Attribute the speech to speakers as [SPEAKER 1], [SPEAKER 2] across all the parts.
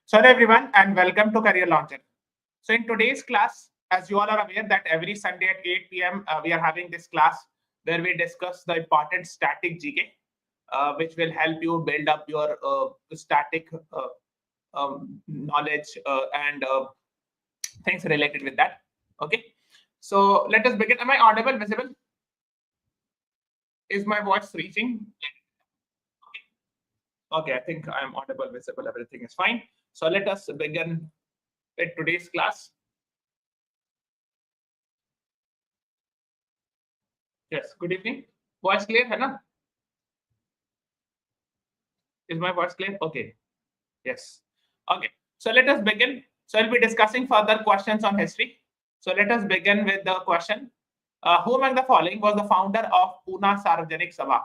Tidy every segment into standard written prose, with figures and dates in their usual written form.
[SPEAKER 1] So hello everyone and welcome to Career Launcher. So in today's class, as you all are aware that every Sunday at 8 p.m. We are having this class where we discuss the important static GK, which will help you build up your static knowledge and things related with that. Okay. So let us begin. Am I audible, visible? Is my voice reaching? Okay, I think I'm audible, visible, everything is fine. So let us begin with today's class. Yes, good evening. Voice clear, hai na? Is my voice clear? Okay. Yes. Okay. So let us begin. So I'll be discussing further questions on history. So let us begin with the question. Who among the following was the founder of Poona Sarvajanik Sabha?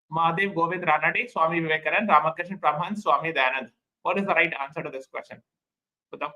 [SPEAKER 1] Mahadev Govind Ranade, Swami Vivekanand, Ramakrishna Paramahansa, Swami Dayanand. What is the right answer to this question? Batao.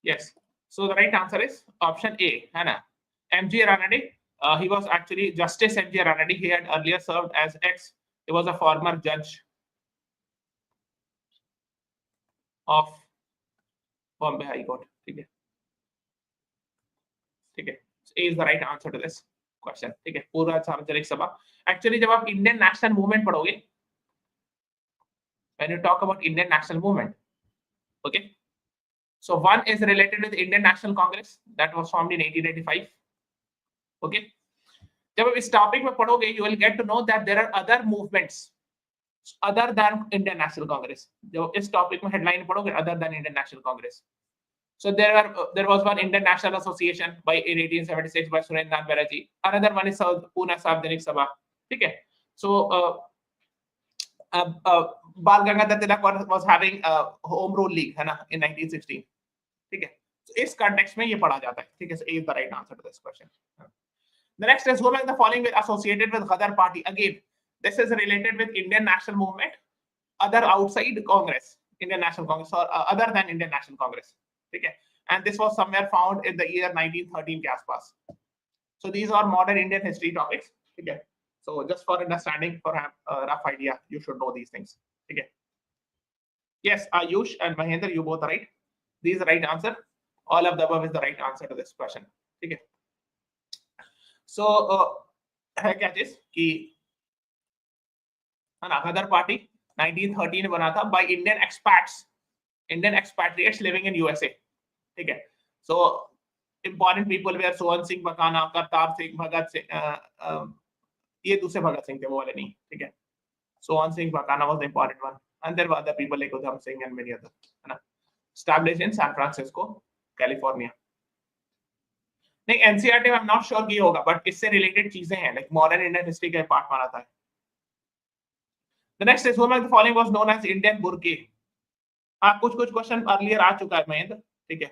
[SPEAKER 1] Yes. So the right answer is option A, Hannah. M.G. Ranade. He was actually Justice M.G. Ranade. He had earlier served as he was a former judge of Bombay High Court. Okay. Okay. So A is the right answer to this question. Okay. Poona Sarvajanik Sabha. Actually, जब आप Indian National Movement पढ़ोगे, when you talk about Indian National Movement, okay. So one is related with Indian National Congress that was formed in 1885. Okay. जब आप इस topic में पढ़ोगे, you will get to know that there are other movements other than Indian National Congress. जब इस topic में headline पढ़ोगे, other than Indian National Congress. So there was one Indian National Association in 1876 by Surendranath Banerjee. Another one is Poona Sarvajanik Sabha. Okay. So Bal Gangadhar Tilak was having a home rule league in 1916. Okay. So इस context में ये पढ़ा जाता है. ठीक है. So A is the right answer to this question. The next is who among the following were associated with Ghadar Party? Again, this is related with Indian National Movement, other outside Congress, Indian National Congress, or other than Indian National Congress. Okay. And this was somewhere found in the year 1913 के आसपास. So these are modern Indian history topics. Okay. So just for understanding, for a rough idea, you should know these things. Okay. Yes, Ayush and Mahendra, you both are right. These are the right answer. All of the above is the right answer to this question. Okay. So है क्या चीज कि Ghadar Party 1913 में बना था by Indian expatriates living in USA. ठीक है. So important people were Sohan Singh Bakana, Kartar Singh, Bhagat Singh. ये दूसरे भगत सिंह थे, वो वाले नहीं. ठीक है. Sohan Singh Bakana was the important one, and there were other people like Udham Singh and many others. है ना. Established in San Francisco, California. नहीं एनसीईआरटी में आई एम नॉट श्योर ये होगा, बट इससे रिलेटेड चीजें हैं, लाइक मॉडर्न इंडियन हिस्ट्री का पार्ट माना था. The next is whom the following was known as Indian Burke. कुछ क्वेश्चन अर्लियर आ चुका है महेंद्र. ठीक है.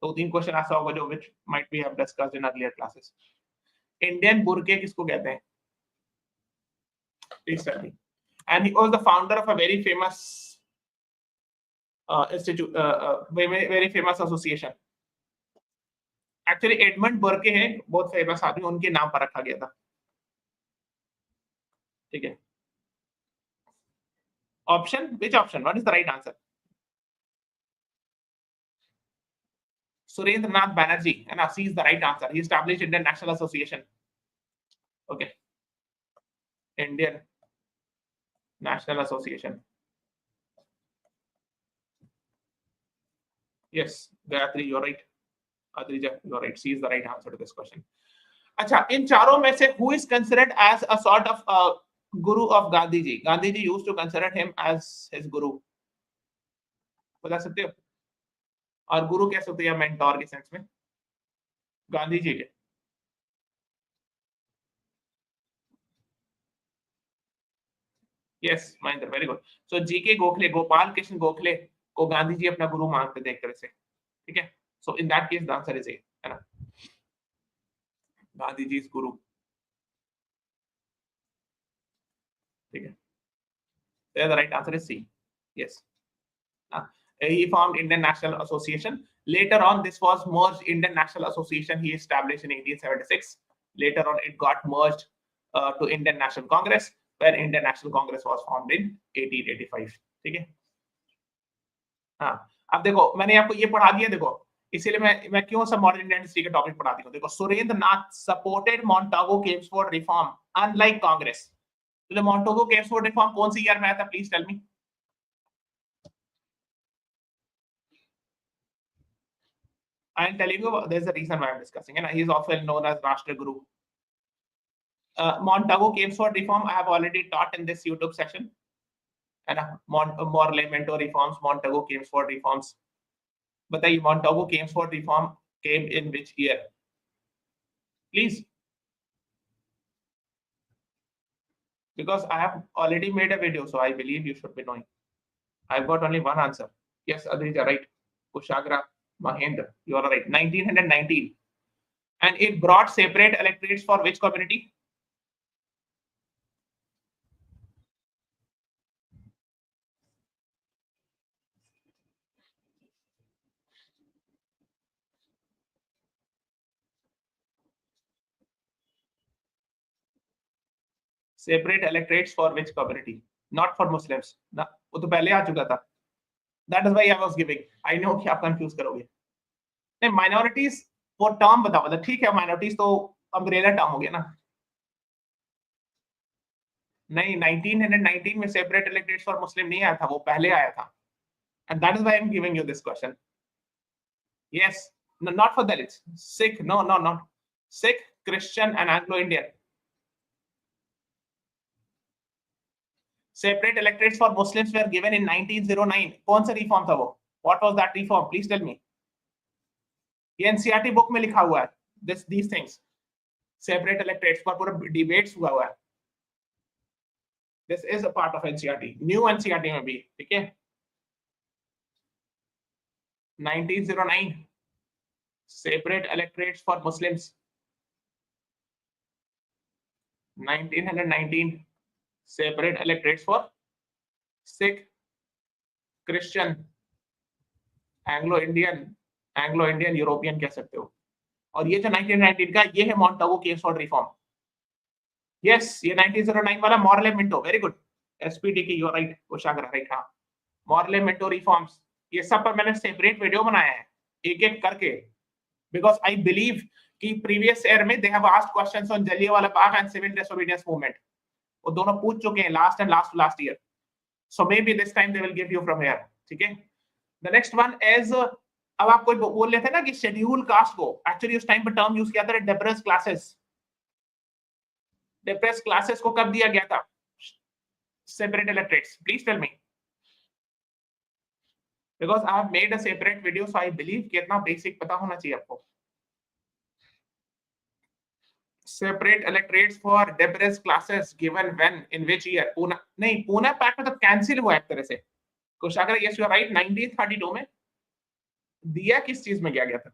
[SPEAKER 1] तो 3 क्वेश्चन ऐसा होगा जो which might be have discussed in earlier classes. Indian Burke किसको कहते हैं? Please tell me. And he was the founder of a very famous institute, very famous association. Actually Edmund Burke हैं, बहुत फेमस आदमी, उनके नाम पर रखा गया था. ठीक है. Option, which option? What is the right answer? Surendranath Banerjee, and C is the right answer. He established Indian National Association. Okay. Indian National Association. Yes, Gayatri, you're right. Adrija, you're right. C is the right answer to this question. अच्छा, इन चारों में से who is considered as a sort of guru of Gandhi ji? Gandhi ji used to consider him as his guru. बता सकते हो? और गुरु कैसे होते हैं मेंटोर के सेंस में? गांधी जी के. Yes, Mahendra, very good. So G.K. Gokhale, Gopal Krishna Gokhale को गांधी जी अपना गुरु मानते थे एक तरह से. ठीक है. So in that case, the answer is A. है ना. Gandhi ji is guru. ठीक है, there the right answer is C. Yes. He formed Indian National Association. Later on, this was merged. Indian National Association he established in 1876. Later on, it got merged to Indian National Congress, where Indian National Congress was formed in 1885. ठीक है, हाँ. अब देखो मैंने आपको ये पढ़ा दिया, देखो इसीलिए मैं क्यों सब मॉडर्न इंडियन हिस्ट्री के टॉपिक पढ़ाती हूँ. देखो, Surendranath supported Montagu Chelmsford reform unlike Congress. तो Montagu Chelmsford reform कौन सी ईयर में आया था? Please tell me. I'm telling you, there's a reason why I'm discussing, and he's often known as Rashtra Guru. Montagu Chelmsford reform I have already taught in this YouTube session. And Morley Mentor reforms, Montagu Chelmsford reforms. बताइए, Montagu Chelmsford reform came in which year? Please. Because I have already made a video, so I believe you should be knowing. I've got only one answer. Yes, Adrija, right. Kushagra Mahendra, you are right. 1919. And it brought separate electorates for which community? Separate electorates for which community? Not for Muslims. ना, वो तो पहले आ चुका था. That is why I was giving. I know कि आप confuse करोगे. नहीं, minorities वो term बताओ. मतलब ठीक है, minorities तो umbrella term हो गया ना. नहीं, 1919 में separate electorates for Muslim नहीं आया था, वो पहले आया था. And that is why I am giving you this question. Yes, no, not for Dalits. Sikh, no, not Sikh, Christian, and Anglo-Indian. Separate electorates for Muslims were given in 1909. कौन सा reform था वो? What was that reform? Please tell me. ये NCERT book में लिखा हुआ है. These things. Separate electorates पर पूरा debates हुआ है. This is a part of NCERT. New NCERT में भी, ठीक है? 1909. Separate electorates for Muslims. 1919. Separate electorates for Sikh, Christian, Anglo-Indian, European कह सकते हो. और ये जो 1919 का ये है Montagu Chelmsford reform. Yes, ये 1909 वाला Morley Minto. Very good. SPD की, you are right. Kushagra, right? हाँ. Morley Minto reforms. ये सब पर मैंने separate video बनाया है, एक-एक करके. Because I believe कि previous year में they have asked questions on Jallianwala Bagh and civil disobedience movement. वो दोनों पूछ चुके हैं last year. So maybe this time they will give you from here. ठीक है? The next one is, अब आप कोई बोल रहे थे ना कि schedule caste को actually उस time पर term use किया था depressed classes. Depressed classes को कब दिया गया था? Separate electorates. Please tell me. Because I have made a separate video, so I believe कि इतना basic पता होना चाहिए आपको. Separate electorates for depressed classes given when, in which year? Poona, नहीं, Poona Pact में तो cancel हुआ एक तरह से. Kushagra, yes, you are right. 1932 में दिया किस चीज में गया था?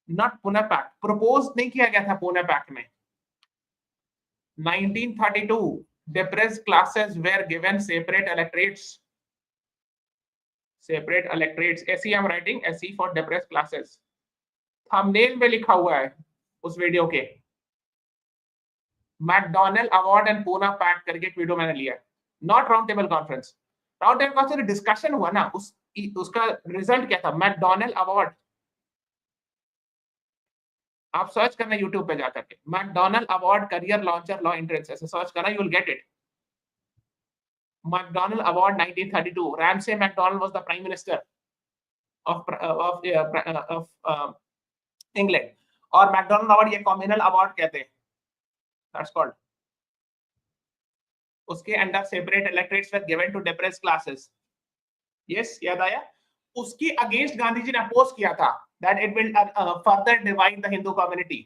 [SPEAKER 1] Not Poona Pact. Propose नहीं किया गया था Poona Pact में. 1932, depressed classes were given separate electorates. Separate electorates. SE I'm writing SE for depressed classes. Thumbnail में लिखा हुआ है उस वीडियो के. MacDonald award and Poona pact करके एक वीडियो मैंने लिया है. Not round table conference. Round table conference discussion हुआ ना, उसका रिजल्ट क्या था? MacDonald award. आप सर्च करना यूट्यूब पे जाकर के, MacDonald award career launcher law entrance, ऐसे सर्च करना, you will get it. MacDonald award 1932. Ramsay MacDonald was the prime minister of England. और मैकडोनल्ड अवार्ड ये कम्युनल अवार्ड कहते हैं. That's called. उसके under separate electorates were given to depressed classes. Yes, याद आया. उसके अगेंस्ट गांधी जी ने अपोज किया था that it will further divide the Hindu community.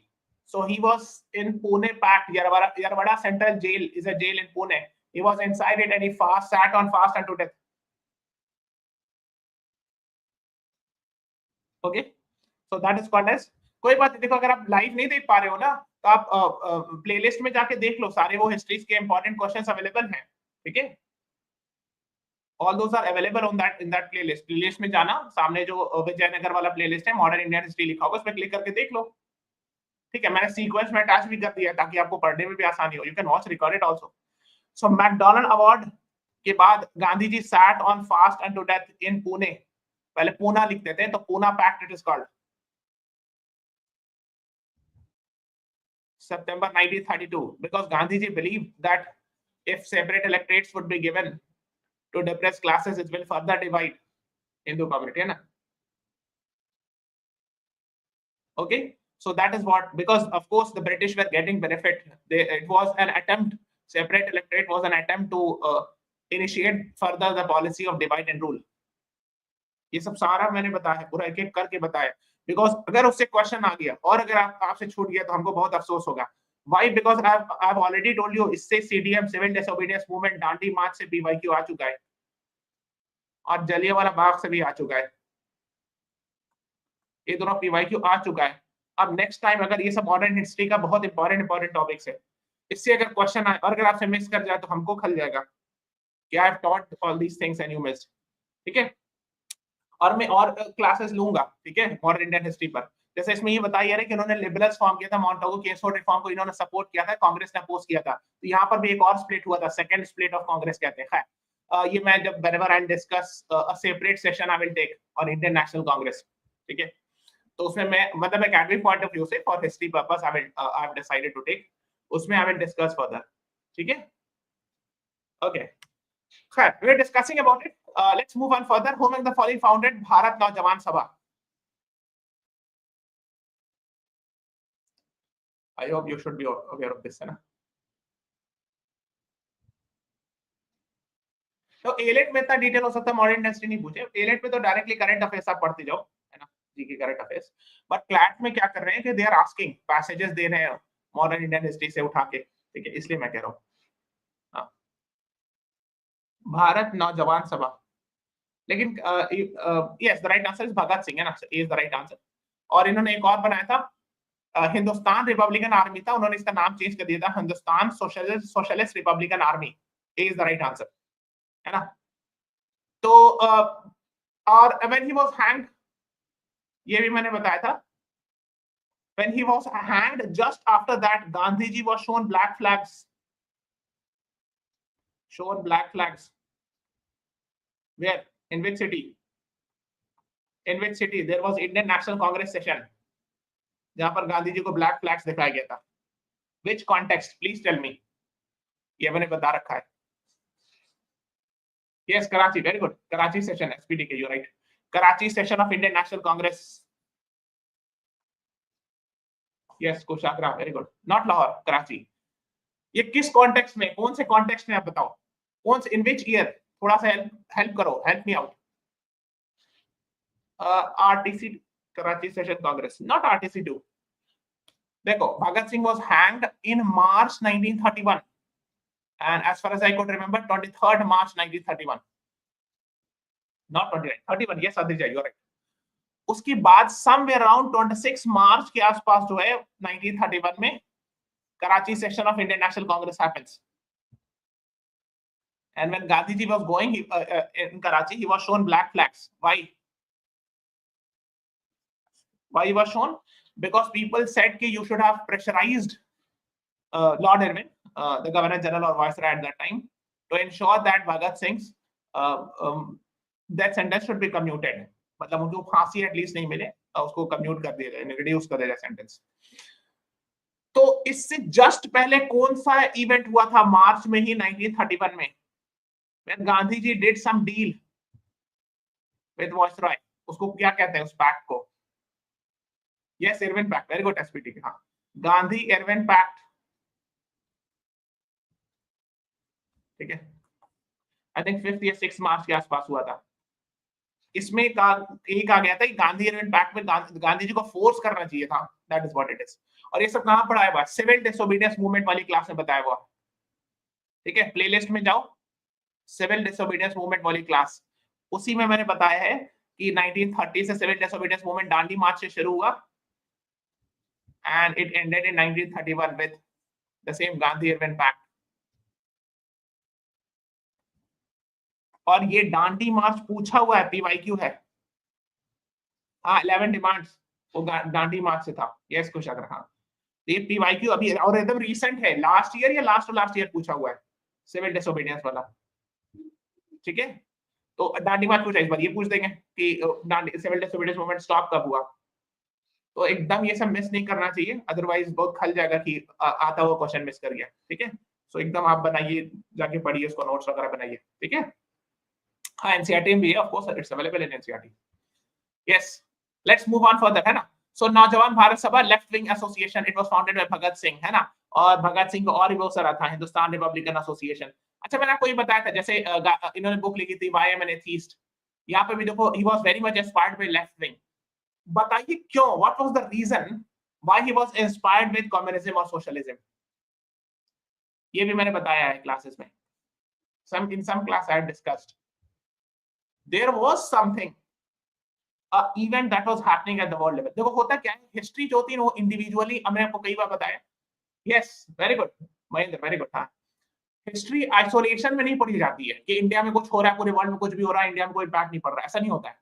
[SPEAKER 1] So he was in Pune Pact. Yarwada Central Jail is a jail in Pune. He was inside it and he sat on fast unto death. Okay, so that is called as. कोई बात नहीं, देखो अगर आप live नहीं देख पा रहे हो ना, तो आप प्लेलिस्ट में जाके देख लो, सारे वो हिस्ट्रीज के इंपॉर्टेंट क्वेश्चंस अवेलेबल हैं, ठीक है। All those are available on that in that playlist. Playlist में जाना, सामने जो विजयनगर वाला प्लेलिस्ट है, मॉडर्न इंडियन हिस्ट्री लिखा होगा, उस पर क्लिक करके देख लो, ठीक है। मैंने सीक्वेंस में अटैच भी कर दिया है ताकि आपको पढ़ने में भी आसानी हो। You can watch recorded also. So MacDonald award के बाद Gandhi ji sat on fast and to death in Pune. पहले पूना लिखते थे, तो Poona pact it is called. September 1932, because Gandhiji believed that if separate electorates would be given to depressed classes, it will further divide Hindu community, है ना? Okay, so that is what, because of course the British were getting benefit. It was an attempt, separate electorate was an attempt to initiate further the policy of divide and rule. ये सब सारा मैंने बताया, पूरा एक एक करके बताया, बिकॉज अगर उससे क्वेश्चन आ गया और अगर आपसे छूट गया तो हमको बहुत अफसोस होगा। Why? Because I have already told you, इससे CDM civil disobedience movement Dandi march से पीवाईक्यू आ चुका है और जलियांवाला बाग से भी आ चुका है, ये दोनों पीवाईक्यू आ चुका है। अब नेक्स्ट टाइम अगर ये सब मॉडर्न हिस्ट्री का बहुत इंपॉर्टेंट टॉपिक्स है, इससे अगर क्वेश्चन आए और अगर आपसे मिस कर जाए तो हमको खल जाएगा कि I have taught all these things and you missed, ठीक है। और मैं और क्लासेस लूंगा, ठीक है, मॉडर्न इंडियन हिस्ट्री पर। जैसे इसमें ये बताया है कि उन्होंने लिबरल्स फॉर्म किया था, माउंट आबू केस रिफॉर्म को इन्होंने सपोर्ट किया था, कांग्रेस ने अपोज किया था, तो यहाँ पर भी एक और स्प्लिट हुआ था, सेकंड स्प्लिट ऑफ कांग्रेस कहते हैं। ये मैं जब whenever I discuss a separate session I will take on Indian National Congress, ठीक है, तो उसमें मैं मतलब एकेडमिक पॉइंट ऑफ व्यू से for history purpose I have decided to take, उसमें I will discuss further, ठीक है। Okay, खैर we are discussing about it. Let's move on further. Who among the following founded Bharat Naujawan Sabha? I hope you should be aware of this, है ना। तो AILET में इतना detail हो सकता है, मॉडर्न हिस्ट्री नहीं पूछे। एलेट में तो डायरेक्टली करंट अफेयर्स आप पढ़ते जाओ, है ना, जी के करंट अफेयर्स। बट क्लैट में क्या कर रहे हैं कि दे आर आस्किंग, पैसेजेस दे रहे हैं मॉडर्न इंडियन हिस्ट्री से उठा के, ठीक है, इसलिए मैं कह रहा हूँ। भारत नौजवान सभा, लेकिन yes the right answer is Bhagat Singh, है ना, इज द राइट आंसर। और इन्होंने एक और बनाया था, हिंदुस्तान रिपब्लिकन आर्मी था, उन्होंने इसका नाम चेंज कर दिया था, Hindustan socialist republican army, is the right answer, है ना। तो और व्हेन ही वाज हैंग्ड, ये भी मैंने बताया था, when he was hanged, just after that Gandhi ji was shown black flags, where, in which city there was Indian National Congress session जहां पर गांधी जी को ब्लैक फ्लैग्स दिखाया गया था। which context, please tell me, ये मैंने बता रखा है। yes, Karachi, very good, Karachi session, SPDK, you're right, Karachi session of Indian National Congress, yes, Koshagra, very good, not Lahore, Karachi. ये किस कॉन्टेक्स्ट में, कौन से कॉन्टेक्स्ट में आप बताओ, कौन से, इन विच ईयर, थोड़ा सा हेल्प करो, help me out. RTC Karachi session Congress, not RTC 2। देखो, Bhagat Singh was hanged in March 1931 and as far as I could remember 23rd March 1931, not 29, 31, yes Aditya, you are right। उसके बाद समवेयर अराउंड 26 मार्च के आसपास जो है 1931 में Karachi session of Indian national Congress happens, and when Gandhi ji was going in Karachi, he was shown black flags. Why he was shown? Because people said कि you should have pressurized Lord Irwin, the Governor General or Viceroy at that time, to ensure that Bhagat Singh's death sentence should be commuted. मतलब उनको फांसी at least नहीं मिले, उसको commute कर दिया जाए, रिड्यूस कर दिया जाए सेंटेंस। तो इससे जस्ट पहले कौन सा इवेंट हुआ था मार्च में ही 1931 में, when Gandhi ji did some deal with Viceroy, उसको क्या कहते हैं उस पैक्ट को? yes, Irwin pact, very good SPT, हाँ, गांधी इरविन पैक्ट, ठीक है, आई थिंक 5 या 6 मार्च के आसपास हुआ था। इसमें कहा गया था कि गांधी इरविन पैक्ट में गांधी जी को फोर्स करना चाहिए था, that is what it is. और ये सब कहां पढ़ाया हुआ है? सिविल डिसोबीडियंस मूवमेंट वाली क्लास में बताया हुआ, ठीक है, प्लेलिस्ट में जाओ, सिविल डिसोबीडियंस मूवमेंट वाली क्लास, उसी में मैंने बताया है कि 1930 से civil disobedience movement Dandi march से शुरू हुआ and it ended in 1931 with the same Gandhi-Irwin Pact. और ये डांडी मार्च पूछा हुआ है, PYQ है। हाँ 11 डिमांड्स वो डांडी मार्च से था। यस कुशागर, हाँ ये PYQ अभी और एकदम रीसेंट है, लास्ट ईयर या लास्ट ईयर पूछा हुआ है, सिविल डिसोबीडियंस वाला। ठीक है, तो डांडी मार्च पूछा, इस बार ये पूछ देंगे कि सिविल डिसोबीडियंस मूवमेंट स्टॉप कब हुआ। तो एकदम ये सब मिस नहीं करना चाहिए, अदरवाइज बहुत खल जाएगा कि आता हुआ क्वेश्चन मिस कर गया। ठीक है, सो एकदम आप बनाइए, जाके पढ़िए उसको, नोट्स वगैरह बनाइए। ठीक है, हाँ एनसीईआरटी में भी है, of course it's available in NCERT. Yes, let's move on further, है ना। So Naujawan Bharat Sabha left wing association, it was founded by Bhagat Singh, है ना। और भगत सिंह को और भी बहुत सारा था, हिंदुस्तान रिपब्लिकन एसोसिएशन। अच्छा मैंने आपको ये बताया था, जैसे इन्होंने बुक लिखी थी व्हाई एम एन एथीस्ट, यहाँ पे भी देखो he was very much inspired by left wing. बताइए क्यों, what was the reason why he was inspired with communism और सोशलिज्म। ये भी मैंने बताया है क्लासेस में, in some class I had discussed. There was something, a event that was happening at the world level. देखो होता क्या है, हिस्ट्री जो होती है वो इंडिविजुअली, हमने आपको कई बार बताया। Yes very good Mahendra, very good. हाँ, हिस्ट्री आइसोलेशन में नहीं पढ़ी जाती है कि इंडिया में कुछ हो रहा है, पूरे वर्ल्ड में कुछ भी हो रहा है, इंडिया में कोई इम्पैक्ट नहीं पड़ रहा है, ऐसा नहीं होता है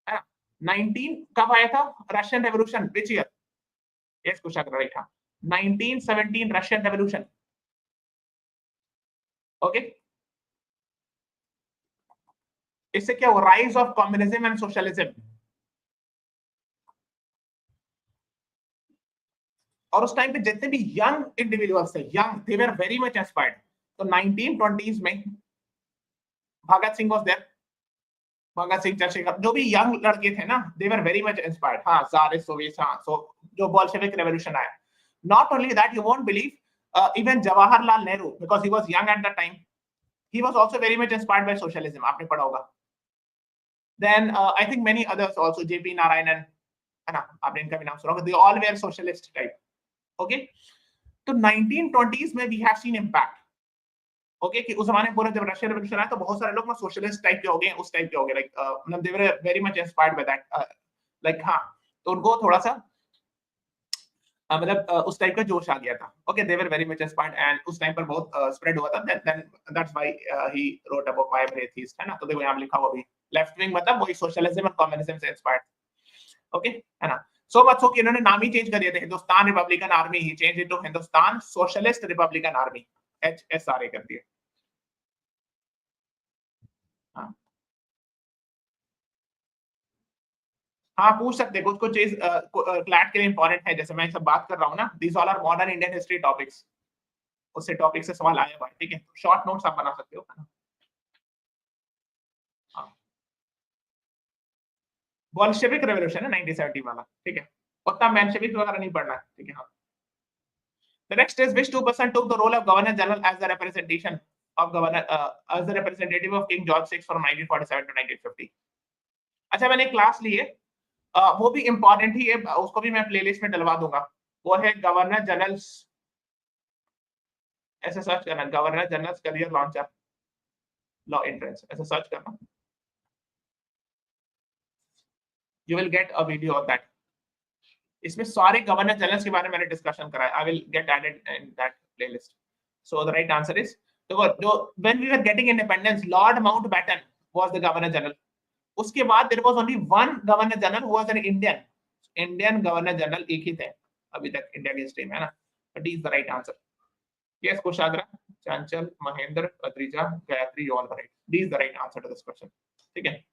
[SPEAKER 1] ना। 19 कब आया था Russian revolution, which year? Yes कुछ अगर राइट, हाँ 1917 रशियन रेवोल्यूशन। ओके, इससे क्या हुआ, rise of communism and socialism. और उस टाइम पे जितने भी यंग इंडिविजुअल्स थे, young, they were very much inspired. तो 1920s में भगत सिंह वाज देयर, भगत सिंह, चंद्रशेखर, जो भी यंग लड़के थे ना, दे वर वेरी मच इंस्पायर्ड। हाँ ज़ार सोवियत, हाँ सो जो बोल्शेविक रेवोल्यूशन आया। Not only that, you won't believe, even Jawaharlal Nehru, because he was young at the time, he was also very much inspired by socialism, आपने पढ़ा होगा। Then I think many others also, JP Narayanan, है ना, आपने इनका भी नाम सुना होगा, they all were socialist type. Okay, तो 1920s में we have seen impact. Okay, कि उस जमाने पूरा जब रशियन रेवोल्यूशन आया तो बहुत सारे लोग ना सोशलिस्ट टाइप के हो गए, उस टाइप के हो गए, like मतलब they were very much inspired by that, like हाँ, तो उनको थोड़ा सा मतलब उस टाइप का जोश आ गया था। Okay, they were very much inspired and उस टाइम पर बहुत स्प्रेड हुआ था। Then that's why he wrote about why am an atheist, है ना। तो देखो यहाँ लिखा हुआ भी लेफ्ट विंग मतलब वही सोशलिज्म और कम्युनिज्म से इंस्पायर्ड। ओके, है ना। सो मच सो कि इन्होंने नाम ही चेंज कर दिया था, Hindustan republican army, he change it to Hindustan socialist republican army, HSRA कर दिया। हाँ हाँ पूछ सकते, कुछ कुछ चीज क्लैट के लिए इंपॉर्टेंट है, जैसे मैं सब बात कर रहा हूँ ना, these all are modern Indian history topics, उससे टॉपिक से सवाल आया हुआ है। ठीक है, शॉर्ट नोट्स आप बना सकते हो, है ना। बोल्शेविक रेवोल्यूशन है 1970 वाला। ठीक है, उतना मेंशेविक वगैरह नहीं पढ़ना है। ठीक है, हाँ। The next is which two person took the role of Governor General as the representation of governor as the representative of King George VI from 1947 to 1950। अच्छा मैंने क्लास ली है, वो भी इंपॉर्टेंट ही है, उसको भी मैं प्लेलिस्ट में डलवा दूंगा। वो है गवर्नर जनरल, ऐसे सर्च करना, governor general career launcher law entrance, ऐसे सर्च करना, you will get a video of that. इसमें सारे गवर्नर जनरल्स के बारे में मैंने डिस्कशन करा है, I will get added in that playlist. So the right answer is, देखो जो when we were getting independence, lord Mountbatten was the governor general. उसके बाद there was only one governor general who was an Indian governor general, एक ही थे अभी तक India के हिस्ट्री में, है ना। But is the right answer. Yes Koshagra, Chanchal, Mahendra, Adrija, Gayatri, all right, this is the right answer to this question. ठीक है,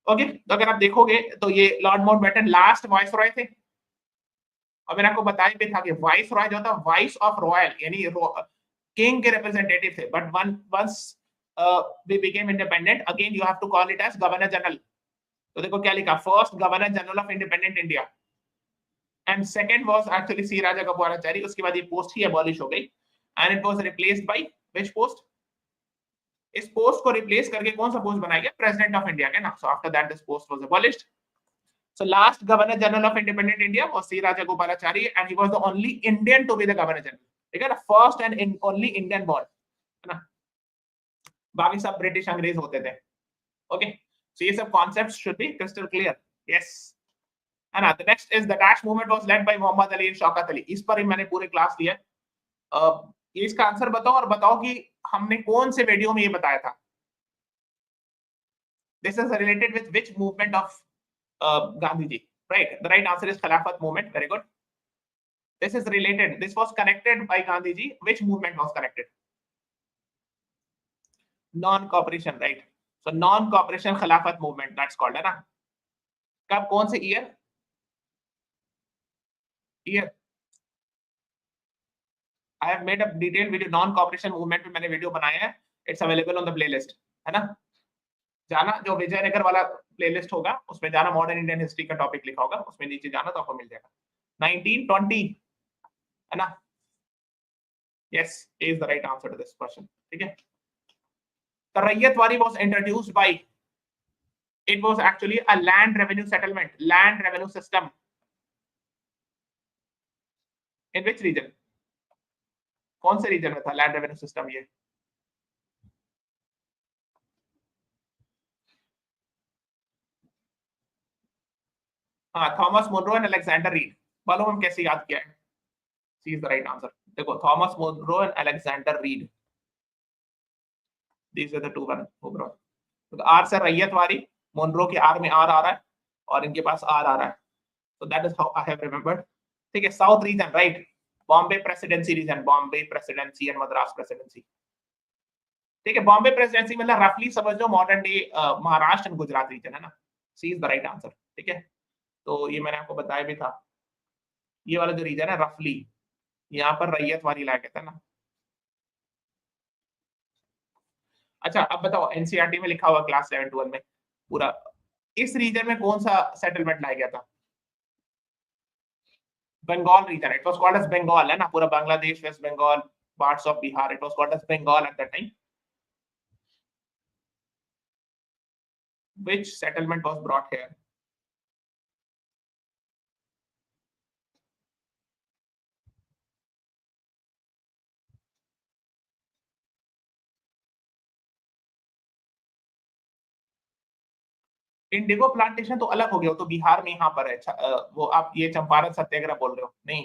[SPEAKER 1] ओके। तो अगर आप देखोगे तो ये Lord Mountbatten last viceroy थे, और मैंने आपको बताया भी था कि वाइस रॉय जो था, वाइस ऑफ रॉयल यानी किंग के रिप्रेजेंटेटिव थे, but once we became independent again you have to call it as governor general। तो देखो क्या लिखा, first governor general of independent India and second was actually C Rajagopalachari. उसके बाद ये पोस्ट ही अबॉलिश हो गई and it was replaced by which post, इस पोस्ट को रिप्लेस करके कौन सा पोस्ट बनाया गया, प्रेसिडेंट ऑफ इंडिया के ना। So after that this post was abolished. So last governor general of independent India was C. Rajagopalachari and he was the only Indian to be the governor general। ठीक है ना, first and only Indian born, है ना, बाकी सब British अंग्रेज होते थे। ओके, सो ये सब concepts should be crystal clear. Yes, है ना. The next is the Dash movement was led by Mohammad Ali and Shaukat Ali. इस पर ही मैंने पूरे क्लास लिया. ये इसका आंसर बताओ और बताओ कि हमने कौन से वीडियो में ये बताया था. This is related with which movement of Gandhi ji? Right. The right answer is Khilafat movement. Very good. This is related. This was connected by Gandhi ji. Which movement was connected? Non-cooperation, right? So non-cooperation Khilafat movement. That's called, है ना? कब कौन से year? Year. I have made a detailed video non-cooperation movement पे मैंने video बनाया है. It's available on the playlist. है ना? जाना जो विजयनगर वाला प्लेलिस्ट होगा उसमें जाना, मॉडर्न इंडियन हिस्ट्री का टॉपिक लिखा होगा उसमें नीचे जाना तो आपको मिल जाएगा. 1920 है ना. Yes, is the right answer to this question. ठीक है. The Ryotwari was introduced by, it was actually a land revenue settlement, land revenue system. In which region? कौन से रीजन में था लैंड रेवेन्यू सिस्टम ये? हाँ, Thomas Munro and Alexander Read. मालूम हम कैसे याद किया है? C is the right answer. देखो, Thomas Munro and Alexander Read, these are the two one who brought. तो आर से रैयतवारी, मुनरो के आर में आर आ रहा है और इनके पास आर आ रहा है. So that is how I have remembered. ठीक है, south region, right. Bombay presidency region, Bombay presidency and Madras presidency. ठीक है, बॉम्बे प्रेसिडेंसी मतलब रफली समझ लो modern day Maharashtra and Gujarat region, है ना. C is the right answer. ठीक है, तो ये मैंने आपको बताया भी था. ये वाला जो रीजन है रफली, यहाँ पर रैयतवारी लाया गया था ना. अच्छा, अब बताओ, एनसीईआरटी में लिखा हुआ क्लास 7 12 में पूरा, इस रीजन में कौन सा सेटलमेंट लाया गया था? Bengal region. It was called as Bengal, है ना. पूरा Bangladesh, west Bengal, parts of Bihar, it was called as Bengal at that time. Which settlement was brought here? Indigo plantation तो अलग हो गया, तो बिहार में यहाँ पर है. वो आप ये चंपारण सत्याग्रह बोल रहे हो? नहीं,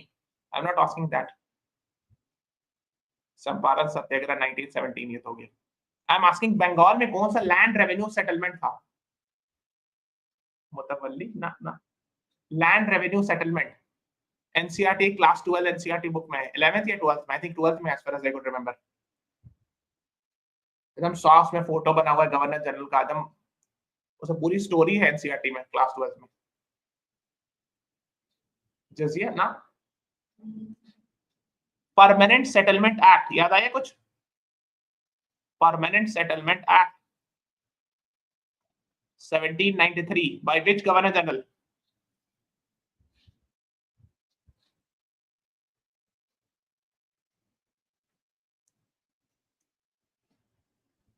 [SPEAKER 1] I am not asking that. Champaran Satyagraha 1917 ये तो हो गया. आई एम आस्किंग बंगाल में कौन सा लैंड रेवेन्यू सेटलमेंट था? मुतवल्ली ना ना, land revenue settlement. NCERT class 12 NCERT book में है, 11th या 12th में, आई थिंक 12th में, as far as I could remember. एकदम सॉफ्ट में फोटो बना हुआ है गवर्नर जनरल का, एकदम उसमें पूरी स्टोरी है एनसीईआरटी में क्लास 12 में. जजिया ना. परमानेंट सेटलमेंट एक्ट याद आया कुछ? Permanent settlement act 1793 by which governor general?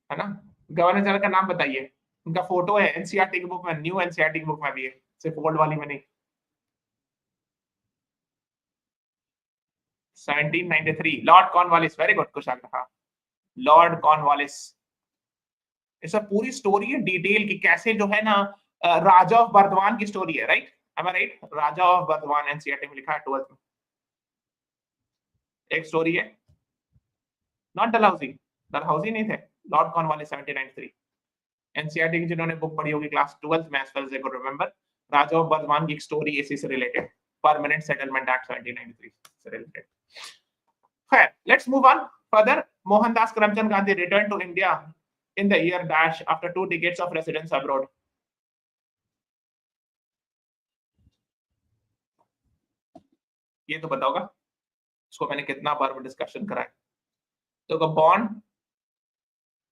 [SPEAKER 1] है ना. गवर्नर जनरल का नाम बताइए. उनका फोटो है एनसीईआरटी की बुक में, न्यू एनसीईआरटी की बुक में भी है, सिर्फ ओल्ड वाली में नहीं. 1793 lord Cornwallis. Very good Kushal. हाँ, लॉर्ड कॉर्नवालिस. इसमें पूरी स्टोरी है डिटेल की, कैसे जो है ना राजा ऑफ बर्दवान की स्टोरी है, right? Am I right? Raja of Burdwan NCERT में लिखा है 12th में. एक स्टोरी है. नॉट डलहौजी, डलहौजी नहीं थे, लॉर्ड कॉर्नवालिस 1793. एनसीईआरटी की जिन्होंने बुक पढ़ी होगी क्लास 12th में, as far as I could remember, raja of Burdwan की एक स्टोरी इसी से रिलेटेड, परमानेंट सेटलमेंट एक्ट 1793 से रिलेटेड. खैर, let's move on further. Mohandas Karamchand Gandhi return to India in the year dash after 2 decades of residence abroad. ये तो बताओगा, इसको मैंने कितना बार डिस्कशन करा है. तो born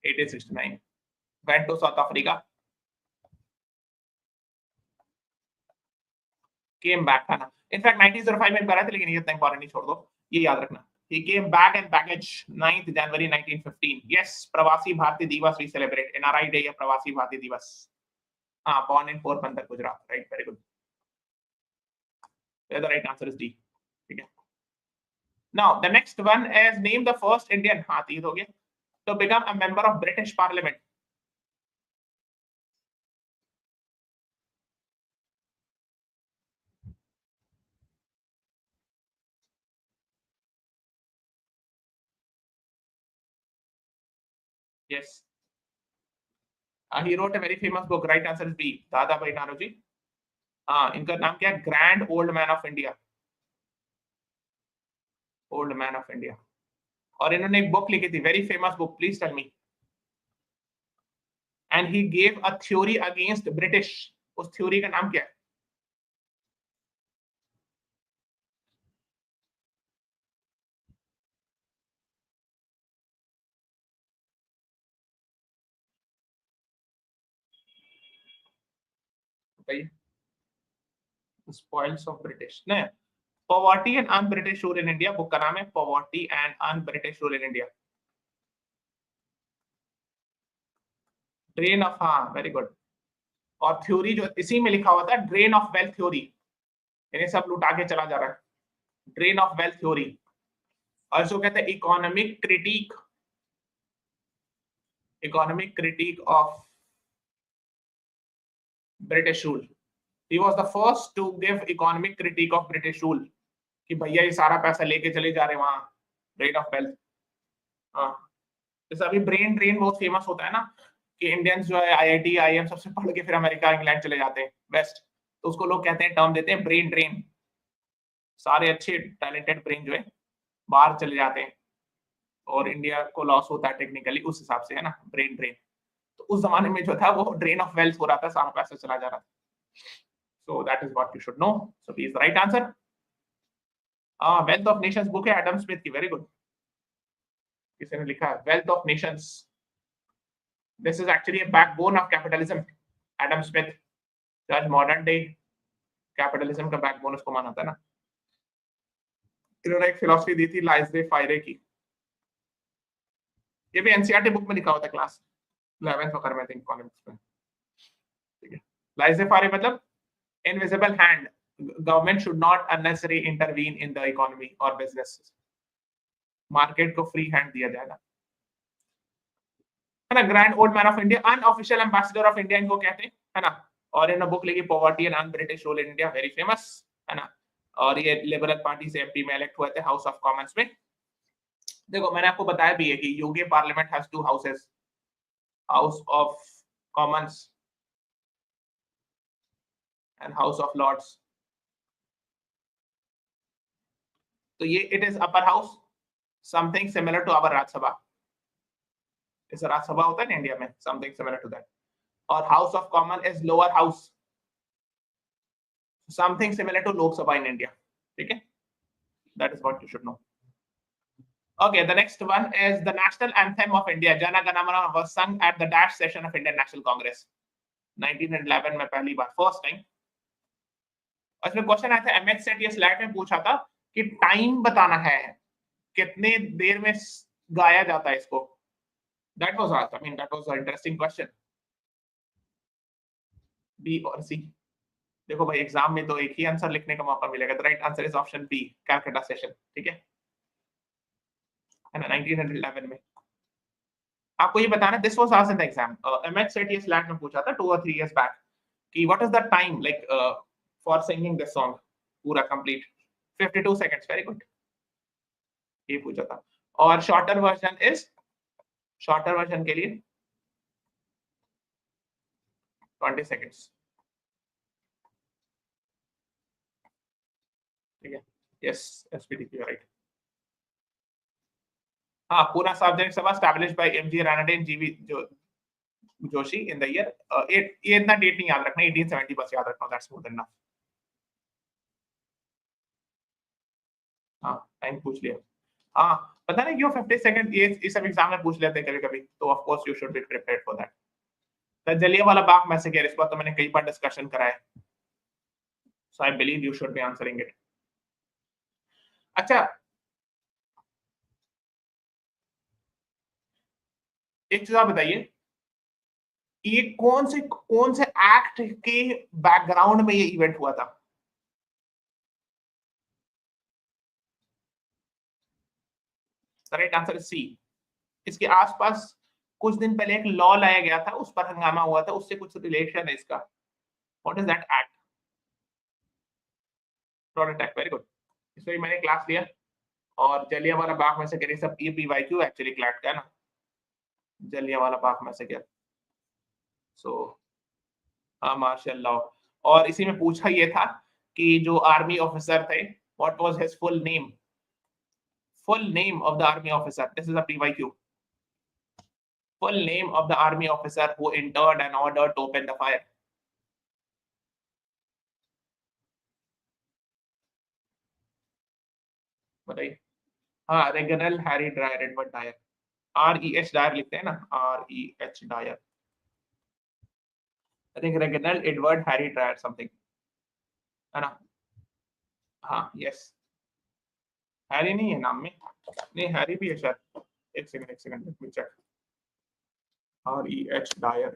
[SPEAKER 1] 1869, went to South Africa, came back, है ना. इनफैक्ट 1905 में करा था, लेकिन ये इतना इंपॉर्टेंट नहीं, छोड़ दो, ये याद रखना. He came back and baggage 9th January 1915. Yes, प्रवासी भारतीय दिवस we celebrate. NRI Day या प्रवासी भारतीय दिवस. हाँ, born in Porbandar, Gujarat. Right, very good. The right answer is D. ठीक है. Now the next one is name the first Indian. हाँ, तीन हो गए. To become a member of British Parliament. Yes. He wrote a very famous book. Right answer is B. Dadabhai Naoroji. इनका नाम क्या है? Grand old man of India. Old man of India. और इन्होंने एक बुक लिखी थी, very famous book. Please tell me. And he gave a theory against British. उस थ्योरी का नाम क्या है? बताइए. स्पॉइल्स ऑफ ब्रिटिश नहीं, poverty and un British rule in India. Book का नाम है poverty and un British rule in India. Drain of, हाँ वेरी गुड. और थ्योरी जो इसी में लिखा हुआ था, ड्रेन ऑफ वेल्थ थ्योरी. इन्हें सब लुटा के चला जा रहा है. Drain of wealth theory. और इसको कहते हैं economic critic. Economic critic of British rule. He was the first to give economic critique of British rule. कि भैया ये सारा पैसा लेके चले जा रहे वहां. Drain of wealth. हाँ, जैसे अभी ब्रेन ड्रेन बहुत फेमस होता है ना, कि इंडियंस जो है आईआईटी आईएम सबसे पढ़ के फिर अमेरिका इंग्लैंड चले जाते हैं वेस्ट, तो उसको लोग कहते हैं, टर्म देते हैं ब्रेन ड्रेन. सारे अच्छे टैलेंटेड ब्रेन जो है बाहर चले जाते हैं और इंडिया को लॉस होता है टेक्निकली, उस हिसाब से है ना ब्रेन ड्रेन. तो उस जमाने में जो था वो ड्रेन ऑफ वेल्थ हो रहा था, सारा पैसा चला जा रहा था. So that is what you should know. So B is the right answer. Wealth of Nations book है एडम स्मिथ की. Very good. किसी ने लिखा है Wealth of Nations. This is actually a backbone of capitalism. Adam Smith आज modern day capitalism का backbone उसको माना था ना. इन्होंने एक फिलॉसफी दी थी लाइजे फायरे की. ये भी एनसीईआरटी बुक में लिखा हुआ था क्लास 11th वगैरह में, आई थिंक इकोनॉमिक्स में. ठीक है. लाइजे फायरे मतलब invisible hand. Government should not unnecessarily intervene in the economy or business. Market को free hand दिया जाएगा, है ना. Grand old man of India, unofficial ambassador of India इनको कहते हैं, है ना. और इन बुक लिखी poverty and un British rule in India, very famous, है ना. और ये लिबरल पार्टी से एमपी में इलेक्ट हुए थे हाउस ऑफ कॉमन्स में. देखो मैंने आपको बताया भी है कि UK parliament has to houses, house of Commons and House of Lords. तो ये it is upper house, something similar to our Rajya Sabha. जैसे राज्य सभा होता है ना इंडिया में, something similar to that. और House of Common is lower house, something similar to Lok Sabha in India. ठीक है? That is what you should know. Okay, the next one is the national anthem of India. Jana Gana Mana was sung at the dash session of Indian National Congress. 1911 में पहली बार, first time. इसमें question आया था MH SET या SLAT में पूछा था कि टाइम बताना है, कितने देर में गाया जाता है इसको. That was asked, I mean that was a interesting question. B और सी. देखो भाई एग्जाम में तो एक ही आंसर लिखने का मौका मिलेगा. The right answer is option B, Calcutta session. ठीक है ना. 1911 में आपको ये बताना, this was asked in the exam. MH SET या स्लैट में पूछा था 2 or 3 years बैक कि what is the time like for singing this song पूरा complete. 52 seconds. very good. ये पूछा था. और shorter version के लिए 20 seconds. ठीक है. yes, SPDQ right. हाँ, पूरा सार्वजनिक सभा established by MG Ranade and GV Joshi in the year ये इतना डेट नहीं याद रखना, 1870 बस याद रखना. that's more than enough. हाँ, टाइम पूछ लिया. हाँ, पता नहीं क्यों 50 सेकंड ये सब एग्जाम में पूछ लेते हैं कभी-कभी, तो of course you should be prepared for that. The Jallianwala Bagh massacre, इस बार तो मैंने कई बार डिस्कशन करा है, so I believe you should be answering it. अच्छा, एक चीज आप बताइए, ये कौन से एक्ट के बैकग्राउंड में ये इवेंट हुआ था? Right answer is C. इसके आसपास कुछ दिन पहले एक लॉ लाया गया था, उस पर हंगामा हुआ था, उससे कुछ रिलेशन है इसका. What is that act? Rowlatt act. Very good. इसमें मैंने क्लास लिया और जलियांवाला बाग में से करीब सब ये पीवाईक्यू एक्चुअली क्लैट का है ना. जलियांवाला बाग मैसेकर। सो हाँ, मार्शल लॉ। और इसी में पूछा ये था कि जो आर्मी ऑफिसर थे, what was his full name? Full name of the army officer, this is a PYQ। Full name of the army officer who entered and ordered to open the fire. बताइए। हाँ, Reginald Harry Dryer, Edward Dyer. REH Dyer लिखते हैं ना, REH Dyer. I think Reginald Edward Harry Dryer something, है ना? हाँ, yes. Harry नहीं है नाम में, नहीं हैरी भी है शायद। एक second let me check. REH Dyer,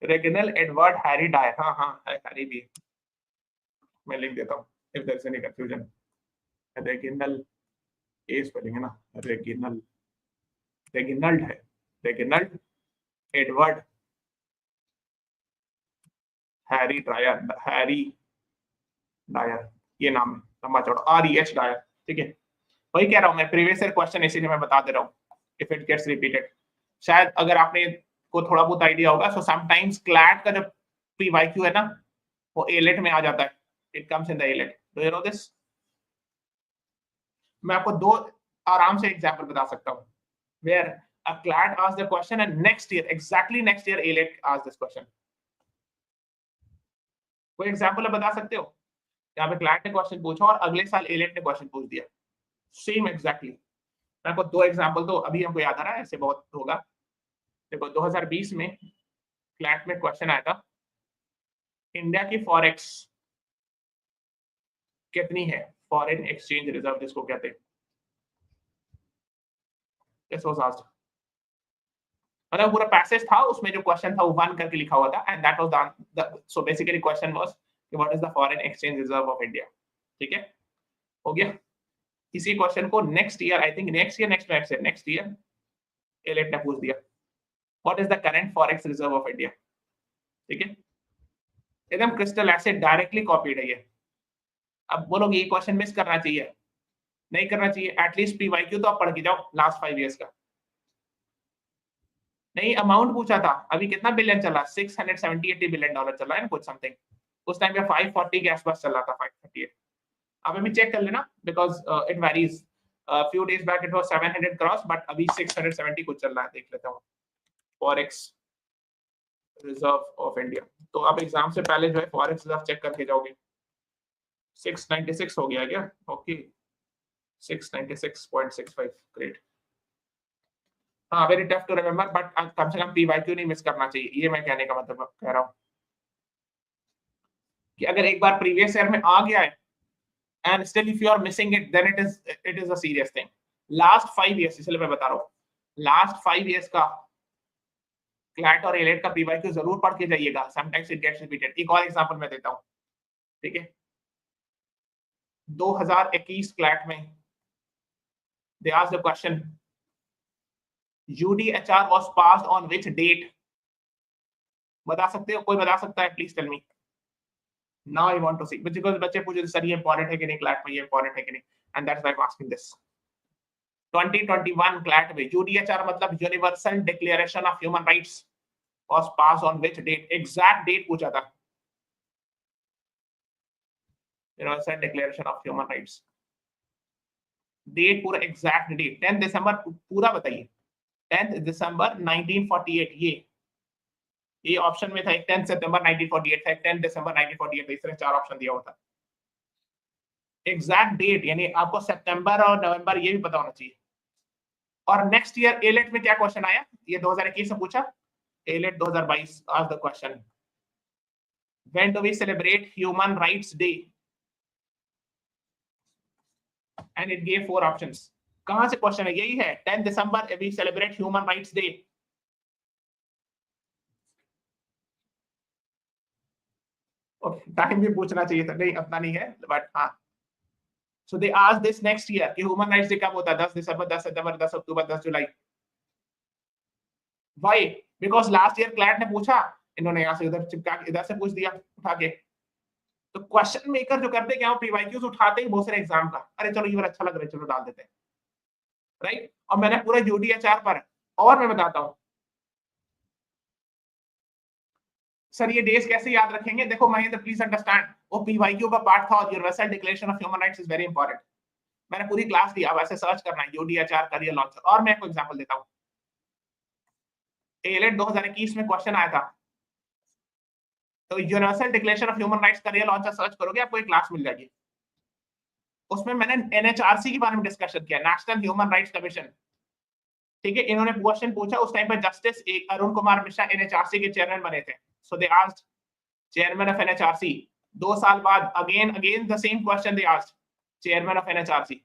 [SPEAKER 1] Reginald Edward Harry Dyer. हाँ हाँ, हैरी भी है। मैं लिख देता हूँ if there is any confusion. Reginald ए स्पेलिंग है ना, रेगिनल, रेगिनल्ड है, Reginald Edward Harry Dryer, Harry Dyer, ये नाम है लंबा चौड़ा, REH डायर। ठीक है, वही कह रहा हूँ मैं, प्रीवियस ईयर क्वेश्चन इसीलिए मैं बता दे रहा हूँ इफ इट गेट्स रिपीटेड। शायद अगर आपने को थोड़ा बहुत आइडिया होगा, सो समटाइम्स क्लैट का जो PYQ है ना, वो AILET में आ जाता है। It comes in the AILET, do you know this? मैं आपको दो आराम से एग्जांपल बता सकता हूँ where a CLAT asked the question and next year, exactly next year AILET asked this question। कोई एग्जांपल आप बता सकते हो? यहाँ पे CLAT ने क्वेश्चन पूछा और अगले साल AILET ने क्वेश्चन पूछ दिया, सेम एग्जैक्टली। मैं आपको दो एग्जांपल तो अभी हमको याद आ रहा है, ऐसे बहुत होगा। देखो 2020 में CLAT में क्वेश्चन आया था, इंडिया की फॉरेक्स कितनी है, फॉरेन एक्सचेंज रिजर्व जिसको कहते हैं। दिस वाज आस्क्ड, मतलब पूरा पैसेज था, उसमें जो क्वेश्चन था वो वन करके लिखा हुआ था, and that was the so basically question was कि what is the foreign exchange reserve of India. ठीक है, हो गया। इसी क्वेश्चन को next year, I think next year AILET ने पूछ दिया, what is the current forex reserve of India. ठीक है, एकदम क्रिस्टल ऐसे डायरेक्टली कॉपीड है ये। अब बोलोगे ये क्वेश्चन मिस करना चाहिए, नहीं करना चाहिए, एटलीस्ट PYQ तो आप पढ़ के जाओ लास्ट 5 इयर्स का। नहीं, अमाउंट पूछा था, अभी कितना बिलियन चला, 670-80 बिलियन डॉलर चला है ना कुछ समथिंग। उस टाइम पे 540 के आसपास चल रहा था, 538। आप अभी चेक कर लेना because it varies. Few days back it was 700 cross, but अभी 670 कुछ चल रहा है, देख लेता हूँ फॉरेक्स रिजर्व ऑफ इंडिया। तो आप एग्जाम से पहले जो है फॉरेक्स रिजर्व चेक करके जाओगे। 696 हो गया क्या? Okay, 696.65, great. हाँ, very tough to remember, but कम से कम PYQ नहीं मिस करना चाहिए, ये मैं कहने का मतलब कह रहा हूँ कि अगर एक बार प्रीवियस ईयर में आ गया है and still if you are missing it, then it is a serious thing. Last 5 years, इसलिए मैं बता रहा हूँ, लास्ट 5 इयर्स का CLAT और AILET का PYQ जरूर पढ़ के जाइएगा, समटाइम्स इट गेट्स रिपीटेड। एक और एग्जांपल मैं देता हूँ, ठीक है। 2021 CLAT में they asked the question, UDHR was passed on which date? बता सकते हो? कोई बता सकता है? Please tell me. Now I want to see, because बच्चे पूछे सर ये इंपॉर्टेंट है कि नहीं, CLAT में ये इंपॉर्टेंट है कि नहीं, and that's why I am asking this. 2021 CLAT में UDHR मतलब universal declaration of human rights was passed on which date? Exact date पूछा था, universal declaration of human rights, date पूरा एग्जैक्ट डेट 10 दिसंबर पूरा बताइए। 10 दिसंबर 1948, ये ऑप्शन में था, एक 10 सितंबर 1948 था, एक 10 दिसंबर 1948 था, इस तरह 4 ऑप्शन दिया हुआ था। एग्जैक्ट डेट यानी आपको सितंबर और नवंबर ये भी पता होना चाहिए। और नेक्स्ट ईयर AILET में क्या क्वेश्चन आया, ये 2021 से पूछा, AILET 2022 asked the question, when do we celebrate human rights day? And it gave 4 options। कहां से क्वेश्चन है? यही है, 10 दिसंबर we celebrate human rights day। Time भी पूछना चाहिए था, नहीं अपना नहीं है, बट हाँ। So they ask this next year कि ह्यूमन राइट्स डे कब होता है, 10 दिसंबर, 10 सितंबर, 10 अक्टूबर, 10 जुलाई। Why? Because last year CLAT ने पूछा, इन्होंने यहाँ से इधर चिपका के इधर से पूछ दिया उठा के। तो क्वेश्चन मेकर जो करते क्या, PYQs उठाते ही बहुत सारे एग्जाम का, अरे चलो ये वाला अच्छा लग रहा है, चलो डाल देते हैं। राइट। और मैंने पूरा यूडीएचआर पर, और मैं बताता हूँ सर ये डेज कैसे याद रखेंगे। देखो महेंद्र प्लीज अंडरस्टैंड, वो पीवाईक्यू का पार्ट था और universal declaration of human rights is very important. मैंने पूरी क्लास दी, अब ऐसे सर्च करना है यूडीएचआर करियर लॉन्चर। और मैं आपको एग्जांपल देता हूँ, एलेट 2021 में क्वेश्चन आया था, तो universal declaration of human rights career launcher search करोगे आपको एक क्लास मिल जाएगी। उसमें मैंने एनएचआरसी के बारे में डिस्कशन किया, नेशनल ह्यूमन राइट्स कमीशन। ठीक है, इन्होंने क्वेश्चन पूछा, उस टाइम पर जस्टिस एक अरुण कुमार मिश्रा एनएचआरसी के चेयरमैन बने थे। So they asked chairman of NHRC, 2 साल बाद again the same question they asked chairman of NHRC.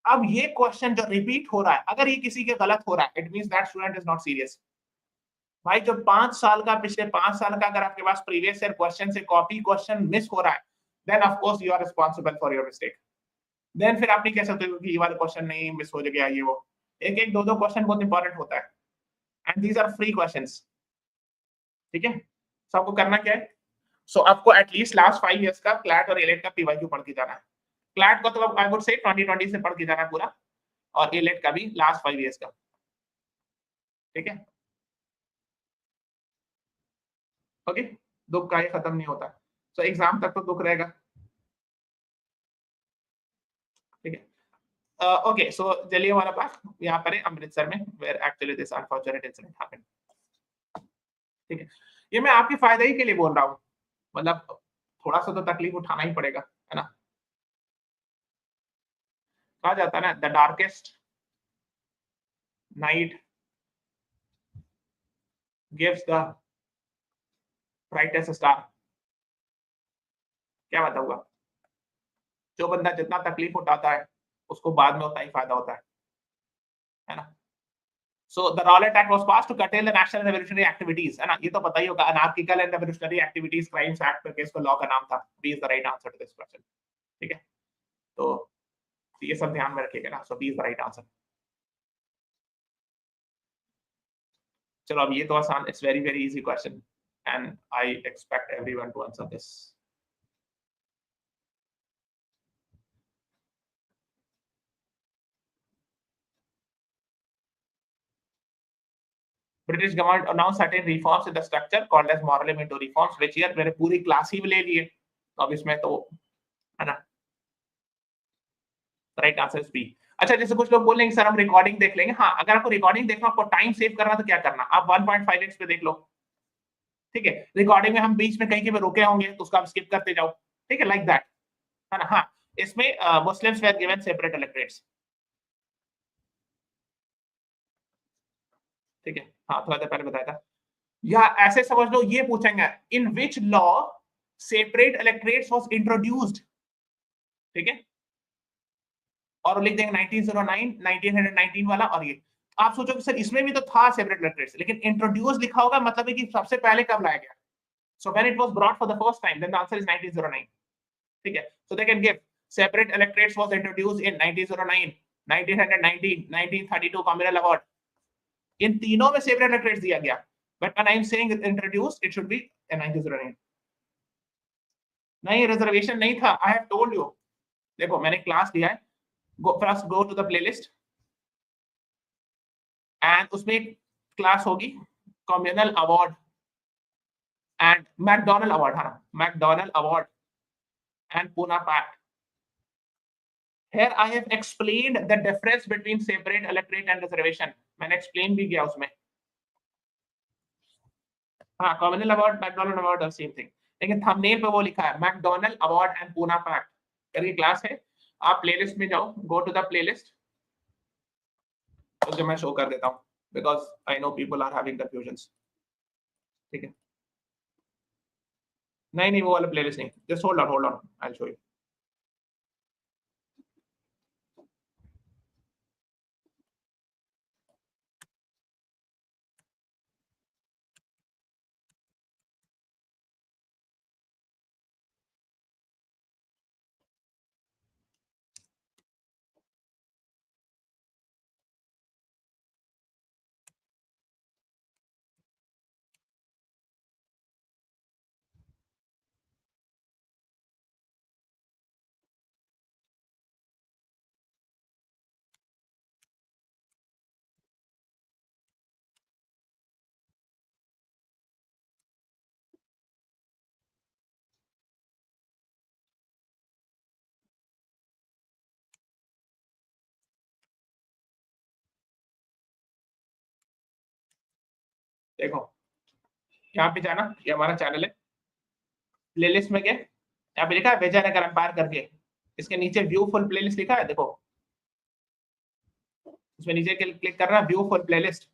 [SPEAKER 1] अब ये क्वेश्चन जो रिपीट हो रहा है, अगर ये किसी के गलत हो रहा है, it means that student is not serious. भाई जो 5 साल का, पिछले 5 साल का अगर आपके पास प्रीवियस ईयर क्वेश्चन से कॉपी क्वेश्चन मिस हो रहा है, then of course you are responsible for your mistake. Then फिर आप नहीं कह सकते कि ये वाला क्वेश्चन नहीं मिस हो गया, ये वो। एक एक दो दो क्वेश्चन बहुत इंपॉर्टेंट होता है, and these are free questions. ठीक है, सो आपको करना क्या है, सो आपको एटलीस्ट लास्ट 5 इयर्स का क्लैट और एलेट का पीवाईक्यू पढ़ के जाना है। क्लैट का तो आई वुड से 2020 से पढ़ के जाना है पूरा, और एलेट का भी लास्ट 5 इयर्स का। ठीक है, ओके, दुख का ये खत्म नहीं होता, सो एग्जाम तक तो दुख रहेगा। ठीक है, ओके, सो जलियांवाला बाग यहाँ पर है अमृतसर में, where actually this unfortunate incident happened. ठीक है, ये मैं आपके फायदे ही के लिए बोल रहा हूँ, मतलब थोड़ा सा तो तकलीफ उठाना ही पड़ेगा, है ना। कहा जाता है ना, the darkest night gives the brightest star. क्या बताऊंगा, जो बंदा जितना तकलीफ उठाता है उसको बाद में उतना ही फायदा होता है ना। So the Rowlatt Act was passed to curtail the national revolutionary activities, है ना, ये तो पता ही होगा, anarchical and revolutionary activities crimes act करके इसको लॉ का नाम था। B is the right answer to this question। ठीक है, तो ये सब ध्यान में रखिएगा ना, so B is the right answer। चलो अब ये तो आसान, it's very very easy question and I expect everyone to answer this। British government announced certain reforms in the structure called as Morley-Minto reforms which year, मैंने पूरी class ही ले ली है, अब इसमें तो है ना, राइट आंसर इज बी। अच्छा, जैसे कुछ लोग बोल रहे हैं सर हम रिकॉर्डिंग देख लेंगे, हाँ अगर आपको रिकॉर्डिंग देखना, आपको टाइम सेव करना तो क्या करना, आप 1.5x पे देख लो। ठीक है, रिकॉर्डिंग में हम बीच में कहीं पे रुके होंगे तो उसका आप स्किप करते जाओ। ठीक है, लाइक दैट, है ना। हाँ, इसमें Muslims were given separate electorates. ठीक है, हाँ थोड़ा देर पहले बताया था, या ऐसे समझ लो ये पूछेंगे in which law separate electorates was introduced. ठीक है, और लिख देंगे 1909 1919 वाला, और ये आप सोचो कि सर इसमें भी तो था सेपरेट इलेक्टोरेट्स, लेकिन इंट्रोड्यूस लिखा होगा, मतलब है कि सबसे पहले कब लाया गया। So when it was brought for the first time, then the answer is 1909। ठीक है, so they can give separate electorates was introduced in 1909 1919 1932 communal award, इन तीनों में सेपरेट इलेक्टोरेट्स दिया गया, but when I am saying introduced it should be in 1909। नहीं, reservation नहीं था, आई हैव टोल्ड यू। देखो मैंने क्लास लिया है, first go to the playlist, and उसमें एक क्लास होगी communal award and McDonald award, हाँ McDonald award and Poona pact. Here I have explained the difference between separate electorate and reservation, मैंने explain भी किया उसमें। हाँ, कम्युनल अवार्ड मैकडोनल्ड अवार्ड और सेम थिंग, लेकिन थंबनेल पे वो लिखा है MacDonald award and Poona pact करके क्लास है। आप प्लेलिस्ट में जाओ, गो टू द प्लेलिस्ट, तो जो मैं शो कर देता हूँ, because I know people are having confusions. ठीक है, नहीं नहीं वो वाला प्लेलिस्ट नहीं, just hold on I will show you. देखो यहाँ पे जाना, ये हमारा चैनल है, प्लेलिस्ट में गए, यहाँ पे लिखा है विजयनगर एम्पायर करके, इसके नीचे व्यू फुल प्लेलिस्ट लिखा है, देखो इसमें नीचे क्लिक करना, व्यू फुल प्लेलिस्ट,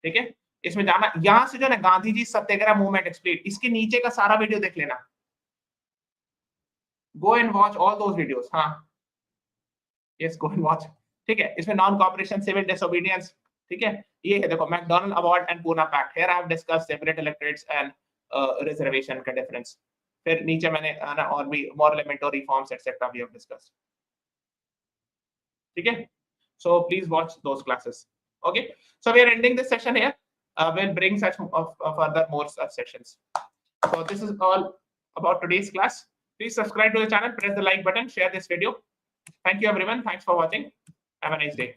[SPEAKER 1] ठीक है। इसमें जाना, यहां से जो है गांधी जी सत्याग्रह मूवमेंट एक्सप्लेन, इसके नीचे का सारा वीडियो देख लेना, go and watch all those videos. हाँ यस, गो एंड वॉच, ठीक है। इसमें नॉन कॉपरेशन, सिविल डिसोबीडियंस, ठीक है। ये है देखो McDonald award and Poona pact, here I have discussed separate electorates and reservation का डिफरेंस। फिर नीचे मैंने ना और भी Morley Minto reforms etcetera we have discussed, ठीक है। So please watch those classes. Okay, so we are ending this session here. We'll bring such further more such sessions. So this is all about today's class. Please subscribe to the channel, press the like button, share this video. Thank you everyone. Thanks for watching. Have a nice day.